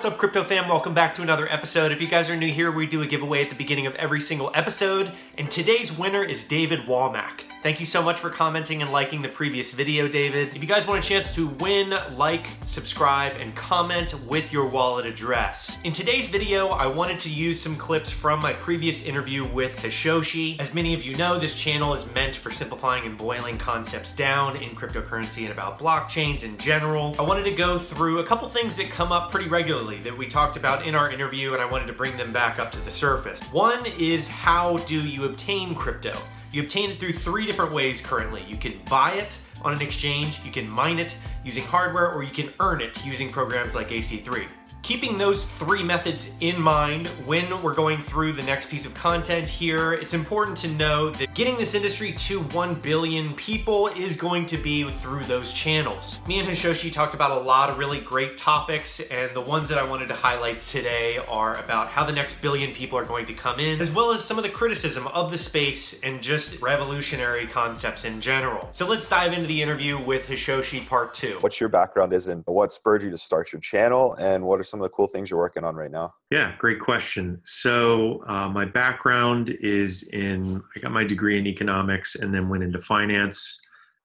What's up, crypto fam? Welcome back to another episode. If you guys are new here, we do a giveaway at the beginning of every single episode, and today's winner is David Walmack. Thank you so much for commenting and liking the previous video, David. If you guys want a chance to win, like, subscribe, and comment with your wallet address. In today's video, I wanted to use some clips from my previous interview with Hashoshi. As many of you know, this channel is meant for simplifying and boiling concepts down in cryptocurrency and about blockchains in general. I wanted to go through a couple things that come up pretty regularly that we talked about in our interview, and I wanted to bring them back up to the surface. One is, how do you obtain crypto? You obtain it through three different ways currently. You can buy it on an exchange, you can mine it using hardware, or you can earn it using programs like AC3. Keeping those three methods in mind when we're going through the next piece of content here, it's important to know that getting this industry to 1 billion people is going to be through those channels. Me and Hashoshi talked about a lot of really great topics, and the ones that I wanted to highlight today are about how the next billion people are going to come in, as well as some of the criticism of the space and just revolutionary concepts in general. So let's dive into the interview with Hashoshi part 2. What your background is and what spurred you to start your channel, and what are some of the cool things you're working on right now? Yeah, great question. So my background is I got my degree in economics and then went into finance.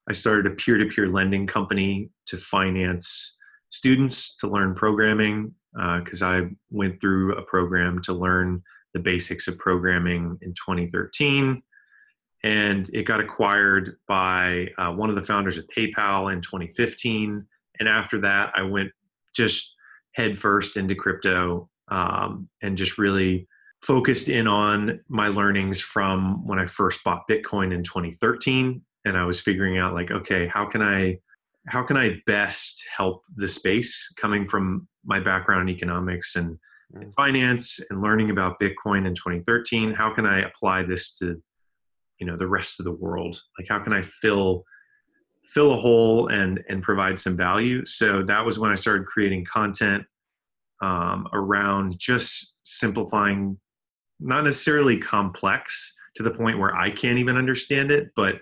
I started a peer-to-peer lending company to finance students to learn programming because I went through a program to learn the basics of programming in 2013. And it got acquired by one of the founders of PayPal in 2015. And after that, I went just headfirst into crypto and just really focused in on my learnings from when I first bought Bitcoin in 2013. And I was figuring out, like, okay, how can I best help the space, coming from my background in economics and finance and learning about Bitcoin in 2013? How can I apply this to, the rest of the world? Like, how can I fill a hole and provide some value? So that was when I started creating content around just simplifying, not necessarily complex to the point where I can't even understand it, but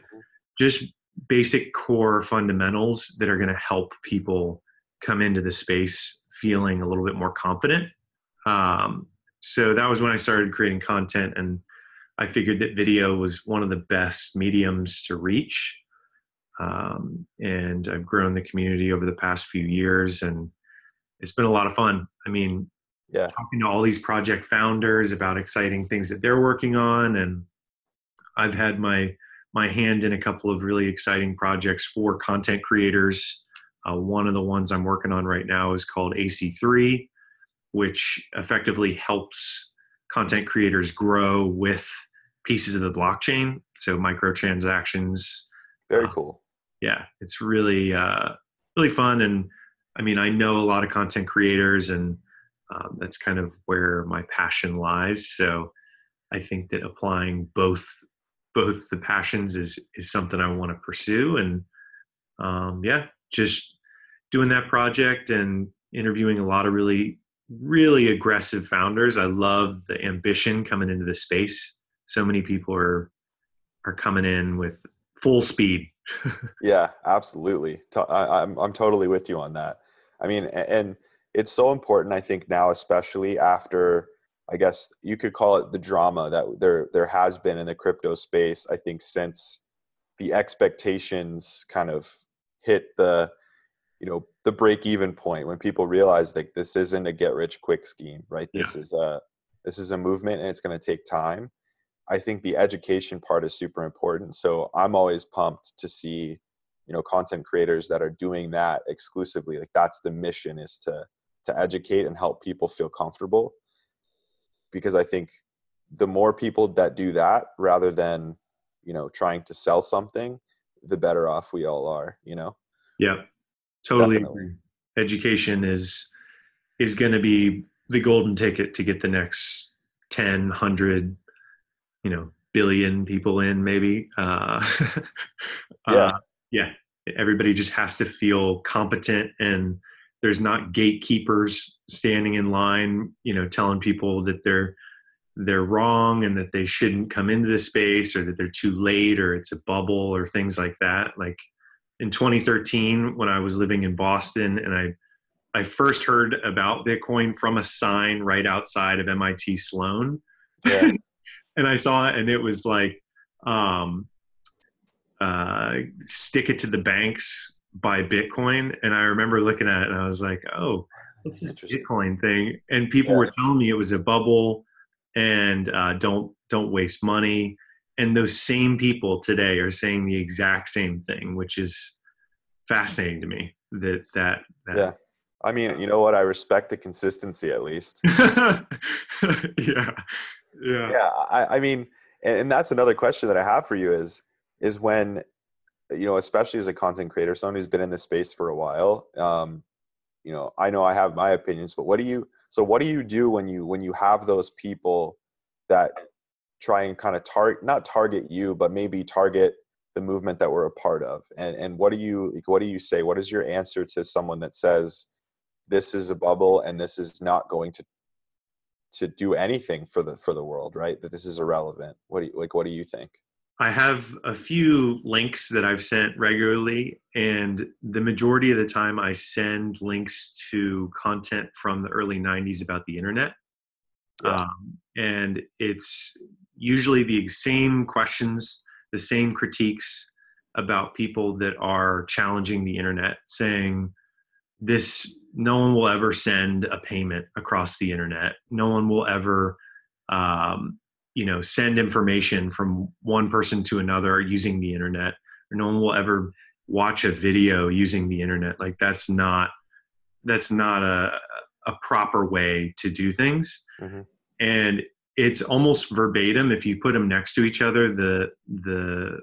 just basic core fundamentals that are going to help people come into the space feeling a little bit more confident. So that was when I started creating content, and I figured that video was one of the best mediums to reach. And I've grown the community over the past few years, and it's been a lot of fun. I mean, talking to all these project founders about exciting things that they're working on. And I've had my hand in a couple of really exciting projects for content creators. One of the ones I'm working on right now is called AC3, which effectively helps content creators grow with pieces of the blockchain. So microtransactions. Very cool. Yeah, it's really, really fun. And I mean, I know a lot of content creators, and that's kind of where my passion lies. So I think that applying both the passions is something I want to pursue. And just doing that project and interviewing a lot of really, really aggressive founders. I love the ambition coming into the space. So many people are coming in with full speed. Yeah, absolutely. I'm totally with you on that. I mean, and it's so important, I think, now, especially after, I guess you could call it the drama that there has been in the crypto space. I think since the expectations kind of hit the break-even point, when people realize that this isn't a get-rich-quick scheme, right? This is a movement, and it's going to take time. I think the education part is super important. So I'm always pumped to see, content creators that are doing that exclusively. Like, that's the mission, is to educate and help people feel comfortable. Because I think the more people that do that, rather than, trying to sell something, the better off we all are, Yeah, totally Definitely. agree. Education is going to be the golden ticket to get the next 10, 100, billion people in, maybe. Everybody just has to feel competent, and there's not gatekeepers standing in line, telling people that they're wrong and that they shouldn't come into the space, or that they're too late, or it's a bubble, or things like that. Like in 2013, when I was living in Boston, and I first heard about Bitcoin from a sign right outside of MIT Sloan. Yeah. And I saw it, and it was like, stick it to the banks, buy Bitcoin. And I remember looking at it and I was like, oh, what's this Bitcoin thing? And people were telling me it was a bubble and don't waste money. And those same people today are saying the exact same thing, which is fascinating to me. That Yeah. I mean, you know what? I respect the consistency at least. Yeah. I mean, and that's another question that I have for you is when, you know, especially as a content creator, someone who's been in this space for a while, you know I have my opinions, but what do you do when you have those people that try and kind of not target you, but maybe target the movement that we're a part of? And what do you say? What is your answer to someone that says this is a bubble and this is not going to do anything for the world, right? That this is irrelevant. What do you think? I have a few links that I've sent regularly, and the majority of the time I send links to content from the early 90s about the internet. Yeah. And it's usually the same questions, the same critiques about people that are challenging the internet, saying no one will ever send a payment across the internet. No one will ever, send information from one person to another using the internet, or no one will ever watch a video using the internet. Like that's not a proper way to do things. Mm-hmm. And it's almost verbatim. If you put them next to each other, the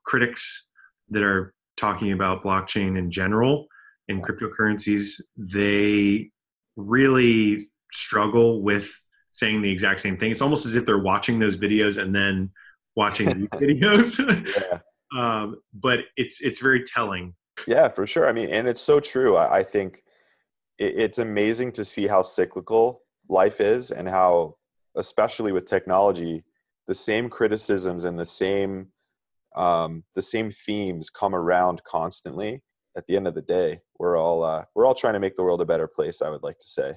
critics that are talking about blockchain in general and cryptocurrencies, they really struggle with saying the exact same thing. It's almost as if they're watching those videos and then watching these videos. Yeah. But it's very telling. Yeah, for sure. I mean, and it's so true. I think it's amazing to see how cyclical life is, and how, especially with technology, the same criticisms and the same themes come around constantly. At the end of the day, we're all trying to make the world a better place, I would like to say.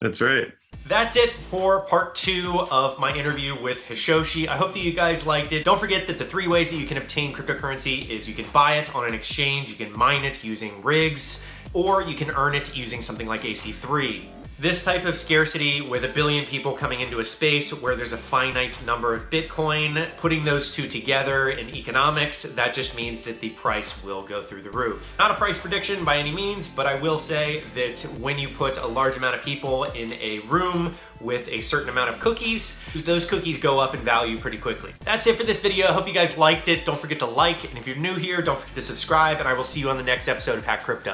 That's right. That's it for part 2 of my interview with Hashoshi. I hope that you guys liked it. Don't forget that the 3 ways that you can obtain cryptocurrency is you can buy it on an exchange, you can mine it using rigs, or you can earn it using something like AC3. This type of scarcity, with a billion people coming into a space where there's a finite number of Bitcoin, putting those two together in economics, that just means that the price will go through the roof. Not a price prediction by any means, but I will say that when you put a large amount of people in a room with a certain amount of cookies, those cookies go up in value pretty quickly. That's it for this video. I hope you guys liked it. Don't forget to like, and if you're new here, don't forget to subscribe, and I will see you on the next episode of Hack Crypto.